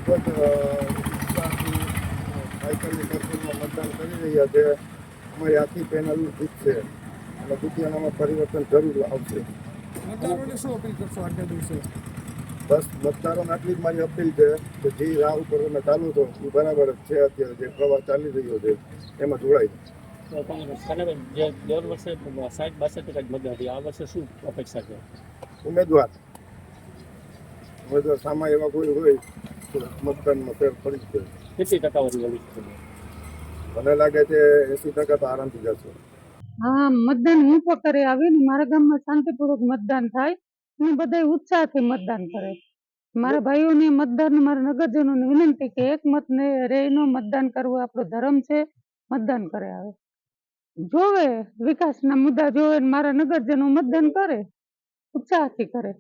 ખૂબ જ ઉત્સાહથી સાયકલની સરખામણીમાં મતદાન કરી રહ્યા છે. અમારી આખી પેનલ જીતશે અને દુધિયાણામાં પરિવર્તન જરૂર આવશે. મતદારોને શું અપીલ કરશો આજના દિવસે? બસ મતદારોને આટલી જ મારી અપીલ છે કે જે રાહ ઉપર તમે ચાલુ છો એ બરાબર જ છે. અત્યારે જે પ્રવાહ ચાલી રહ્યો છે એમાં જોડાય. જે દર વર્ષે 60-62% જ મતદાન થયા, આ વર્ષે શું અપેક્ષા છે? ઉમેદવાર સામા એવા કોઈ હોય તો મતદાનમાં ફેર પડી જ જાય. કેટલી ટકાવારી મળી છે? મને લાગે છે 80% તો આરામથી જશે. હા, મતદાન હું પણ કરી આવી ને મારા ગામમાં શાંતિપૂર્વક મતદાન થાય અને બધા ઉત્સાહથી મતદાન કરે. મારા ભાઈઓને મતદાન, મારા નગરજનોને વિનંતી કે એક મત ને રહીનો મતદાન કરવું આપણો ધર્મ છે. મતદાન કરે આવે, જોવે વિકાસના મુદ્દા જોવે, મારા નગરજનો મતદાન કરે, ઉત્સાહથી કરે.